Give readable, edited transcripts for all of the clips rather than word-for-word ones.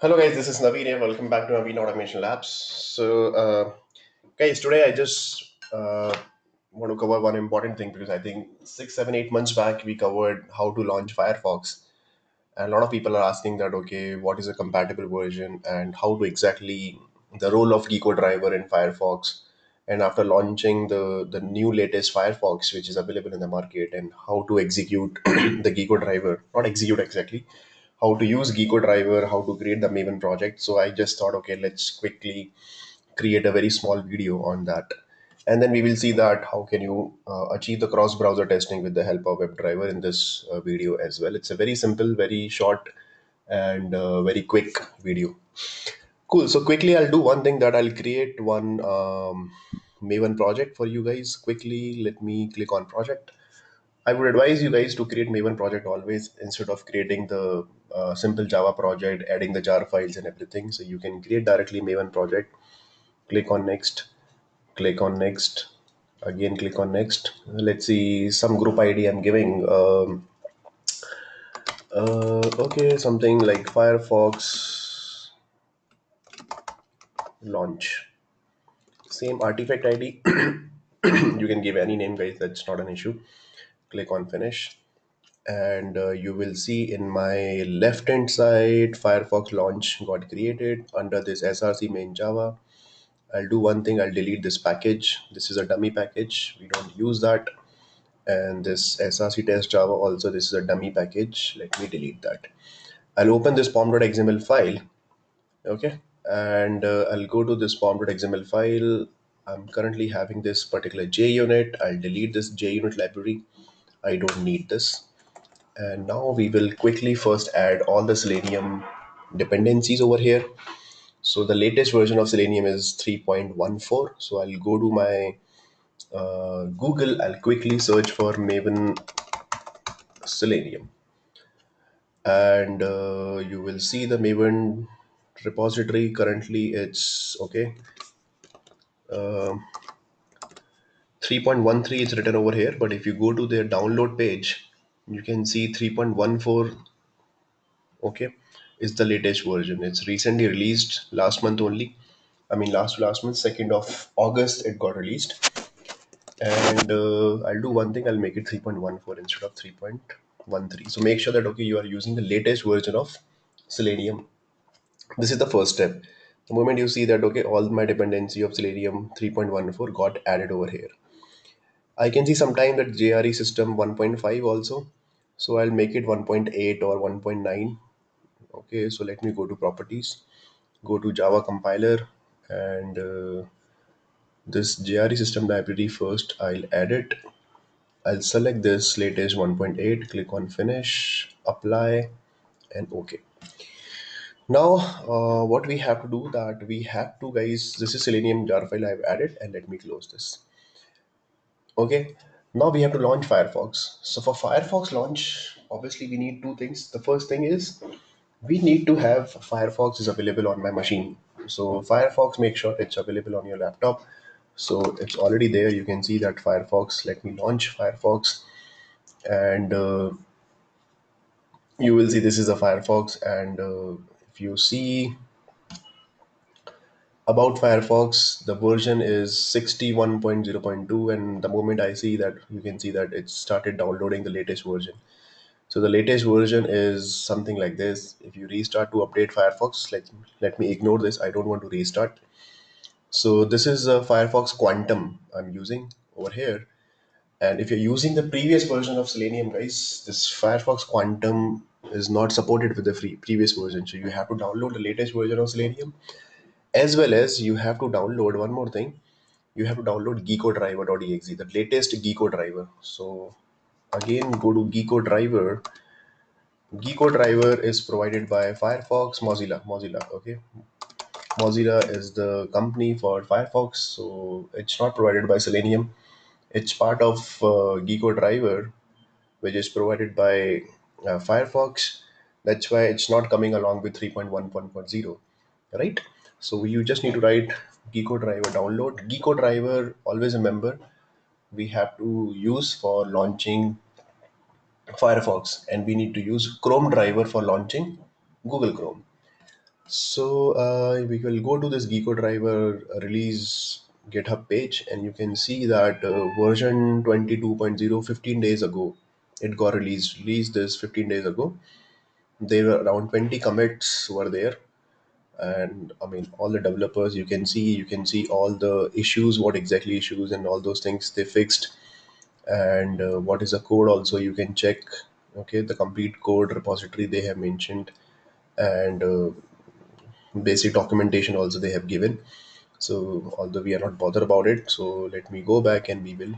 Hello guys, this is Naveen here. Welcome back to Naveen Automation Labs. Guys, today I just want to cover one important thing because I think 6, 7, 8 months back we covered how to launch Firefox, and a lot of people are asking that okay, what is a compatible version and how to exactly the role of GeckoDriver in Firefox, and after launching the new latest Firefox which is available in the market, and how to execute the GeckoDriver, not execute exactly, how to use GeckoDriver, how to create the Maven project. So I just thought, okay, let's quickly create a very small video on that. And then we will see that how can you achieve the cross-browser testing with the help of WebDriver in this video as well. It's a very simple, very short, and very quick video. Cool. So quickly, I'll do one thing that I'll create one Maven project for you guys. Quickly, let me click on project. I would advise you guys to create Maven project always instead of creating the simple Java project, adding the jar files and everything. So you can create directly Maven project. Click on next, click on next, again click on next. Let's see some group ID I'm giving. Okay, something like Firefox launch. Same artifact ID. You can give any name, guys. That's not an issue. Click on finish, and you will see in my left hand side Firefox launch got created under this src main Java. I'll do one thing, I'll delete this package. This is a dummy package, we don't use that. And this src test Java also, this is a dummy package, let me delete that. I'll open this pom.xml file. Okay, and I'll go to this pom.xml file. I'm currently having this particular JUnit. I'll delete this JUnit library, I don't need this. And now we will quickly first add all the Selenium dependencies over here. So the latest version of Selenium is 3.14. So I'll go to my Google. I'll quickly search for Maven Selenium. And you will see the Maven repository. Currently it's okay. 3.13 is written over here. But if you go to their download page, you can see 3.14. Okay, is the latest version. It's recently released last month only. I mean last month, 2nd of August it got released. And I'll do one thing, I'll make it 3.14 instead of 3.13. So make sure that okay, you are using the latest version of Selenium. This is the first step. The moment you see that okay, all my dependency of Selenium 3.14 got added over here, I can see sometime that JRE system 1.5 also. So I'll make it 1.8 or 1.9. Okay, so let me go to properties, go to Java compiler, and this JRE system library first. I'll add it. I'll select this latest 1.8, click on finish, apply, and OK. Now, what we have to do that we have to, guys, this is Selenium jar file I've added, and let me close this. Okay, now we have to launch Firefox. So for Firefox launch, obviously we need two things. The first thing is we need to have Firefox is available on my machine. So Firefox, make sure it's available on your laptop. So it's already there. You can see that Firefox. Let me launch Firefox, and you will see this is a Firefox. And if you see about Firefox, the version is 61.0.2, and the moment I see that, you can see that it started downloading the latest version. So the latest version is something like this. If you restart to update Firefox, let me ignore this. I don't want to restart. So this is a Firefox Quantum I'm using over here. And if you're using the previous version of Selenium, guys, this Firefox Quantum is not supported with the previous version. So you have to download the latest version of Selenium, as well as you have to download one more thing. You have to download GeckoDriver.exe, the latest GeckoDriver. So again, go to GeckoDriver. GeckoDriver is provided by Firefox, Mozilla. Okay, Mozilla is the company for Firefox, so it's not provided by Selenium. It's part of GeckoDriver, which is provided by Firefox. That's why it's not coming along with 3.1.0, right? So you just need to write GeckoDriver download. GeckoDriver, always remember, we have to use for launching Firefox, and we need to use Chrome driver for launching Google Chrome. So we will go to this GeckoDriver release GitHub page, and you can see that version 22.0 15 days ago it got released this 15 days ago. There were around 20 commits were there, and I mean all the developers, you can see all the issues, what exactly issues and all those things they fixed, and what is the code also you can check. Okay, the complete code repository they have mentioned, and basic documentation also they have given. So although we are not bothered about it, so let me go back and we will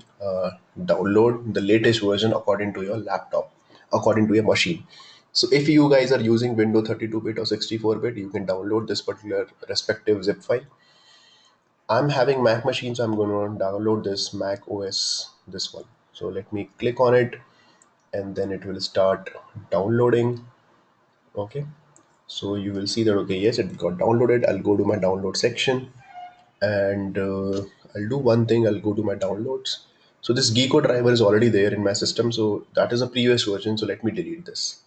download the latest version according to your laptop, according to your machine. So if you guys are using Windows 32-bit or 64-bit, you can download this particular respective zip file. I'm having Mac machine, so I'm going to download this Mac OS, this one. So let me click on it, and then it will start downloading. Okay, so you will see that, okay, yes, it got downloaded. I'll go to my download section, and I'll do one thing. I'll go to my downloads. So this Geeko driver is already there in my system, so that is a previous version. So let me delete this.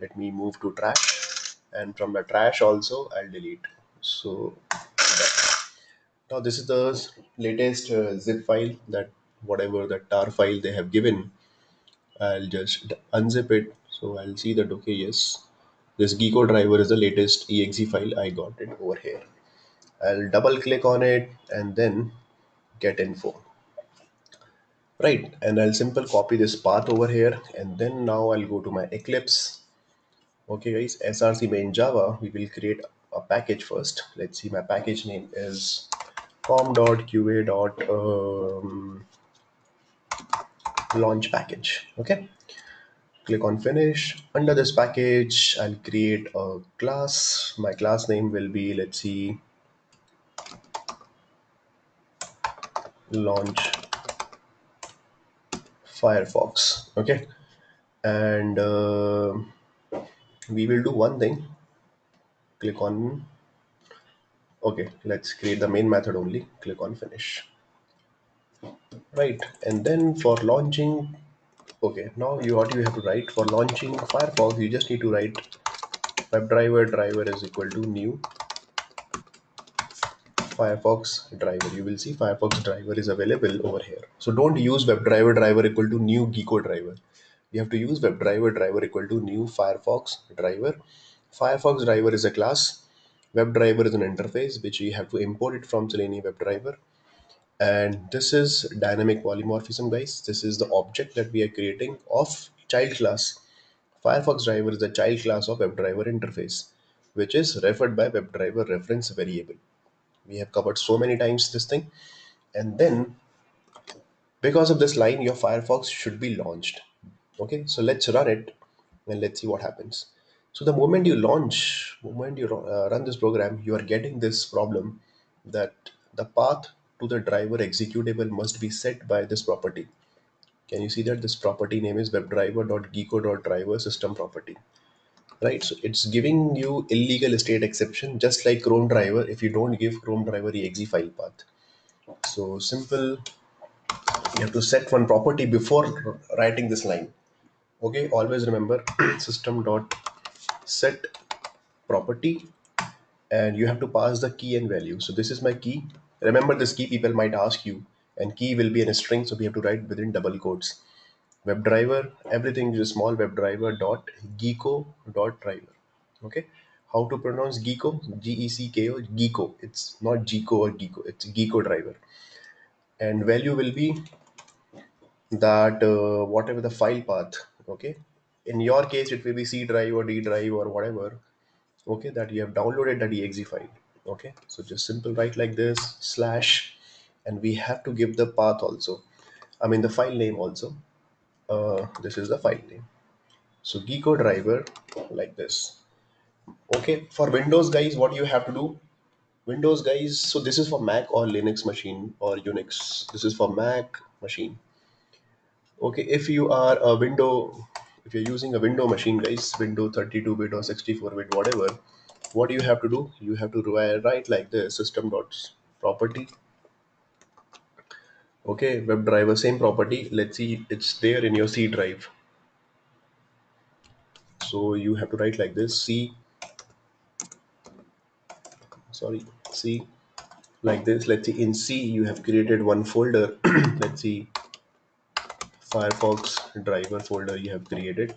Let me move to trash, and from the trash also I'll delete. So now this is the latest zip file, that whatever the tar file they have given. I'll just unzip it. So I'll see that, okay, yes, this Geeko driver is the latest exe file. I got it over here. I'll double click on it and then get info. Right, and I'll simple copy this path over here, and then now I'll go to my Eclipse. Okay guys, src main Java, we will create a package first. Let's see, my package name is com.qa.launch package. Okay, click on finish. Under this package, I'll create a class. My class name will be, let's see, launch Firefox. Okay, and we will do one thing. Click on, okay, let's create the main method only. Click on finish. Right, and then for launching, okay, now you what you have to write for launching Firefox, you just need to write WebDriver driver is equal to new Firefox driver. You will see Firefox driver is available over here. So don't use WebDriver driver equal to new Geeko driver. You have to use WebDriver driver equal to new Firefox driver. Firefox driver is a class. WebDriver is an interface which you have to import it from Selenium WebDriver. And this is dynamic polymorphism, guys. This is the object that we are creating of child class. Firefox driver is the child class of WebDriver interface, which is referred by WebDriver reference variable. We have covered so many times this thing. And then because of this line, your Firefox should be launched. Okay, so let's run it and let's see what happens. So the moment you run this program, you are getting this problem that the path to the driver executable must be set by this property. Can you see that this property name is webdriver.geeko.driver system property, right? So it's giving you illegal state exception, just like Chrome driver. If you don't give Chrome driver exe file path, so simple, you have to set one property before writing this line. Okay, always remember system dot set property, and you have to pass the key and value. So this is my key. Remember this key, people might ask you, and key will be in a string, so we have to write within double quotes. WebDriver, everything is small. WebDriver dot geeko dot driver. Okay, how to pronounce geeko? G-E-C-K-O, geeko. It's not geeko or geeko, it's geeko driver. And value will be that whatever the file path. Okay, in your case it will be C drive or D drive or whatever. Okay, that you have downloaded that exe file. Okay, so just simple write like this slash, and we have to give the path also, I mean the file name also. This is the file name, so Geeko driver, like this. Okay, for Windows guys, what you have to do, Windows guys, so this is for Mac or Linux machine or Unix. This is for Mac machine. Okay, if you are a window, if you're using a window machine guys, window 32-bit or 64-bit, whatever, what you have to do, you have to write like the system dot property. Okay, WebDriver, same property. Let's see, it's there in your C drive. So you have to write like this, C sorry, C, like this. Let's see, in C you have created one folder. Let's see, Firefox driver folder you have created.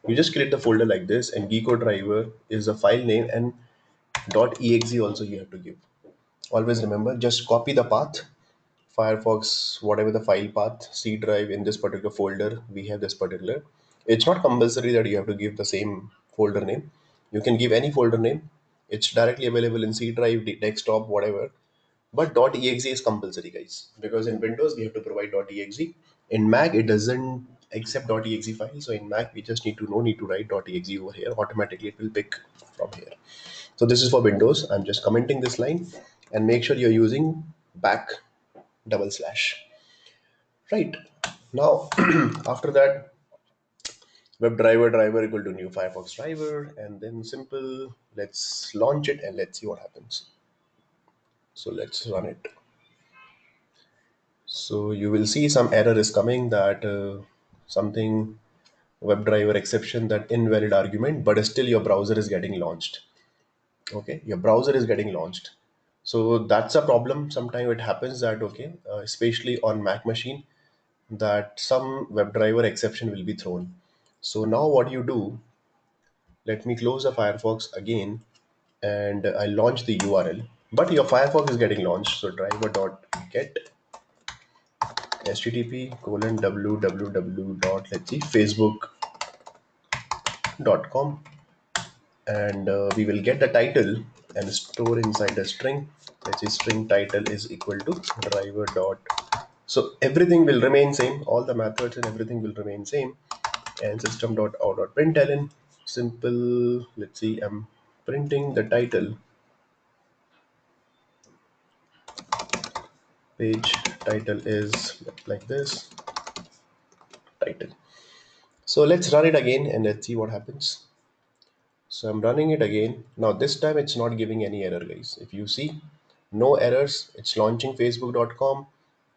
You just create the folder like this, and GeckoDriver is the file name, and .exe also you have to give. Always remember, just copy the path, Firefox, whatever the file path, C drive in this particular folder, we have this particular. It's not compulsory that you have to give the same folder name. You can give any folder name. It's directly available in C drive, desktop, whatever. But .exe is compulsory, guys, because in Windows we have to provide .exe. In Mac it doesn't accept .exe file, so in Mac we just need to no need to write .exe over here. Automatically it will pick from here. So this is for Windows. I'm just commenting this line, and make sure you're using back double slash. Right now, after that, WebDriver equal to new Firefox driver, and then simple. Let's launch it and let's see what happens. So let's run it. So you will see some error is coming, that something WebDriver exception, that invalid argument, but still your browser is getting launched. Okay, your browser is getting launched. So that's a problem. Sometimes it happens that, okay, especially on Mac machine, that some WebDriver exception will be thrown. So now what you do, let me close the Firefox again, and I launch the URL. But your Firefox is getting launched. So driver.get http://www. Let's see, facebook.com, and we will get the title and store inside a string. Let's see, string title is equal to driver dot. So everything will remain same. All the methods and everything will remain same. And system.out.println, simple. Let's see, I'm printing the title. Page title is like this, title. So let's run it again and let's see what happens. So I'm running it again. Now this time it's not giving any error, guys. If you see, no errors. It's launching facebook.com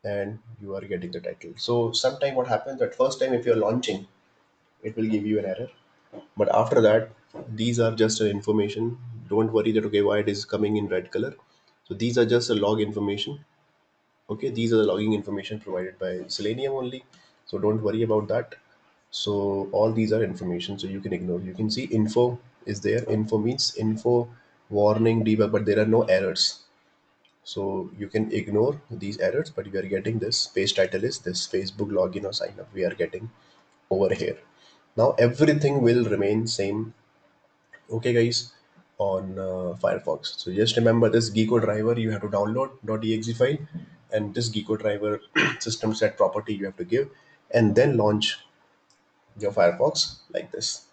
and you are getting the title. So sometime what happens, at first time if you're launching, it will give you an error. But after that, these are just an information. Don't worry that, okay, why it is coming in red color. So these are just a log information. Okay, these are the logging information provided by Selenium only. So don't worry about that. So all these are information, so you can ignore. You can see info is there. Info means info, warning, debug, but there are no errors. So you can ignore these errors, but we are getting this page title is this Facebook login or sign up. We are getting over here. Now everything will remain same. Okay, guys, on Firefox. So just remember this GeckoDriver you have to download .exe file, and this GeckoDriver system set property you have to give, and then launch your Firefox like this.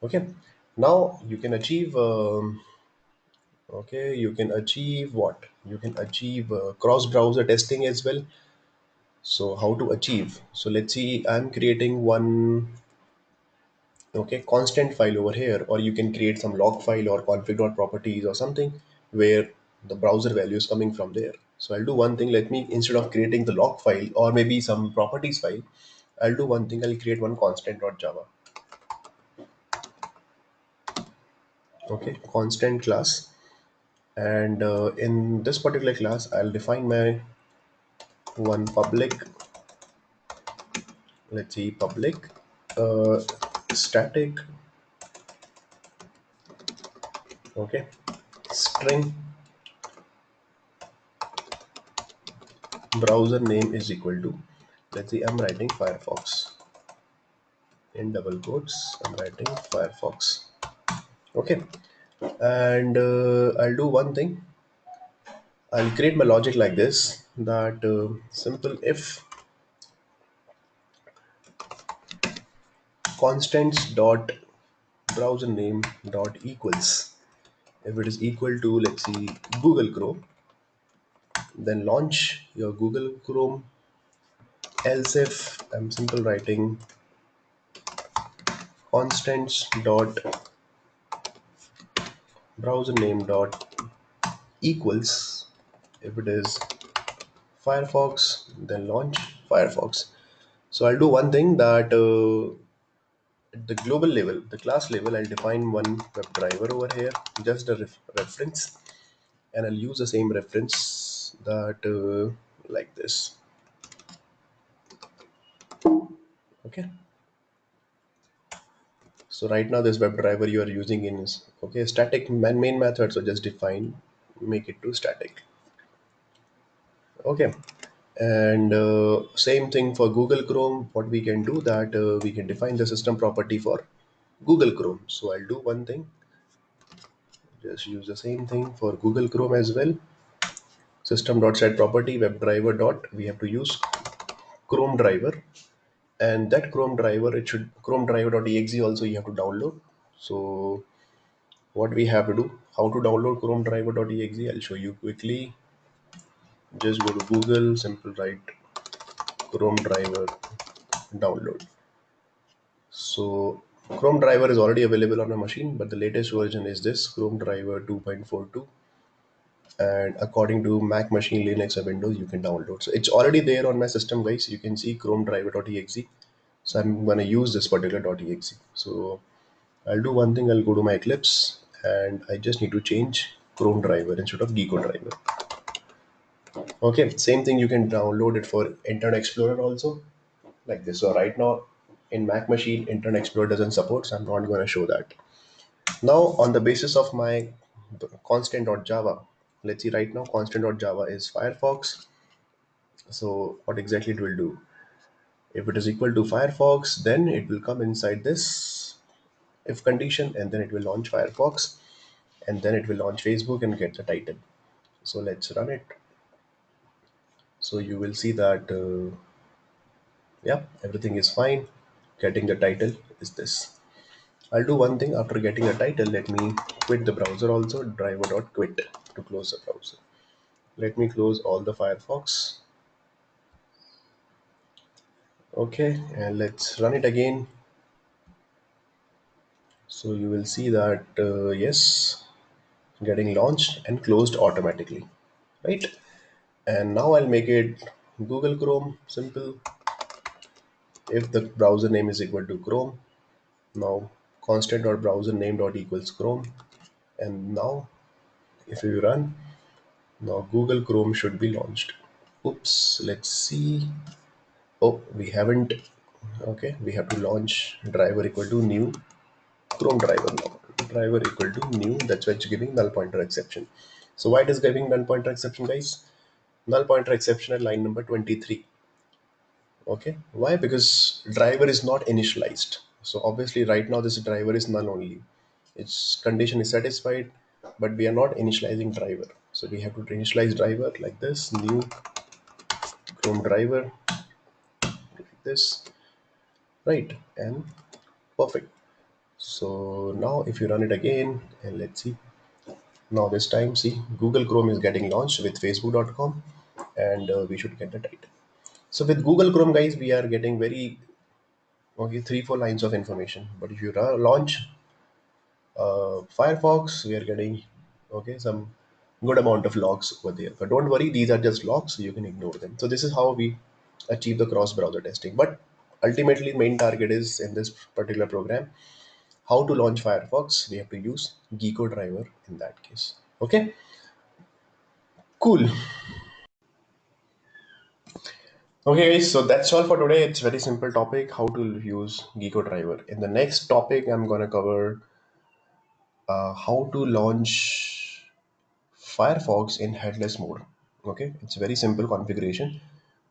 Okay, now you can achieve. Okay, you can achieve what? You can achieve cross-browser testing as well. So how to achieve? So let's see. I'm creating one, okay, constant file over here, or you can create some log file or config.properties or something where the browser value is coming from there. So I'll do one thing. Let me, instead of creating the log file or maybe some properties file, I'll do one thing. I'll create one constant.java. Okay, constant class. And in this particular class, I'll define my one public, let's see, public uh, static, okay, string browser name is equal to, let's see, I'm writing Firefox in double quotes. I'm writing Firefox. Okay, and I'll do one thing. I'll create my logic like this, that simple if constants dot browser name dot equals, if it is equal to, let's see, Google Chrome, then launch your Google Chrome. Else if I'm simple writing constants dot browser name dot equals, if it is Firefox, then launch Firefox. So I'll do one thing, that at the global level, the class level, I'll define one WebDriver over here, just a reference. and I'll use the same reference that like this. Okay. So right now this WebDriver you are using in is okay static main method. So just define, make it to static. Okay. And same thing for Google Chrome. What we can do that we can define the system property for Google Chrome. So I'll do one thing. Just use the same thing for Google Chrome as well. System.set property WebDriver dot. We have to use Chrome driver, and that Chrome driver it should Chrome driver.exe also you have to download. So what we have to do, how to download Chrome driver.exe, I'll show you quickly. Just go to Google, simple write Chrome driver download. So Chrome driver is already available on my machine, but the latest version is this Chrome driver 2.42. And according to Mac machine, Linux or Windows, you can download. So it's already there on my system, guys. You can see Chrome driver.exe. So I'm gonna use this particular .exe. So I'll do one thing. I'll go to my Eclipse, and I just need to change Chrome driver instead of GeckoDriver. Okay, same thing. You can download it for Internet Explorer also, like this. So right now, in Mac machine, Internet Explorer doesn't support, so I'm not going to show that. Now, on the basis of my constant.java, let's see right now, constant.java is Firefox. So what exactly it will do? If it is equal to Firefox, then it will come inside this if condition, and then it will launch Firefox, and then it will launch Facebook and get the title. So let's run it. So you will see that, yeah, everything is fine. Getting the title is this. I'll do one thing after getting a title. Let me quit the browser also, driver.quit to close the browser. Let me close all the Firefox. Okay, and let's run it again. So you will see that, yes, getting launched and closed automatically, right? And now I'll make it Google Chrome, simple. If the browser name is equal to Chrome, now constant dot browser name dot equals Chrome. And now if you run, now Google Chrome should be launched. Oops, let's see. Oh, we haven't. Okay, we have to launch driver equal to new Chrome driver now. Driver equal to new. That's why it's giving null pointer exception. So why it is giving null pointer exception, guys? Null pointer exception at line number 23. Okay, why? Because driver is not initialized. So obviously right now this driver is null only. Its condition is satisfied, but we are not initializing driver. So we have to initialize driver like this, new Chrome driver like this, right? And perfect. So now if you run it again, and let's see, now this time see Google Chrome is getting launched with facebook.com, and we should get the title. So with Google Chrome, guys, we are getting very okay 3 4 lines of information. But if you launch Firefox, we are getting okay some good amount of logs over there. But don't worry, these are just logs, so you can ignore them. So this is how we achieve the cross-browser testing. But ultimately, main target is in this particular program how to launch Firefox. We have to use GeckoDriver in that case. Okay, cool. Okay, guys. So that's all for today. It's very simple topic how to use GeckoDriver. In the next topic, I'm gonna cover how to launch Firefox in headless mode. Okay, it's very simple configuration,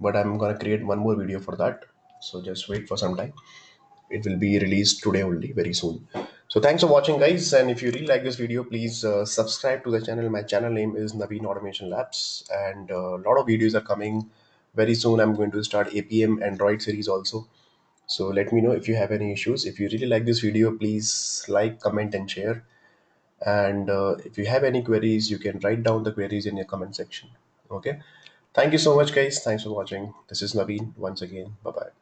but I'm gonna create one more video for that. So just wait for some time. It will be released today only, very soon. So thanks for watching, guys. And if you really like this video, please subscribe to the channel. My channel name is Naveen Automation Labs, and a lot of videos are coming very soon. I'm going to start APM Android series also. So let me know if you have any issues. If you really like this video, please like, comment, and share. And if you have any queries, you can write down the queries in your comment section. Okay. Thank you so much, guys. Thanks for watching. This is Naveen once again. Bye bye.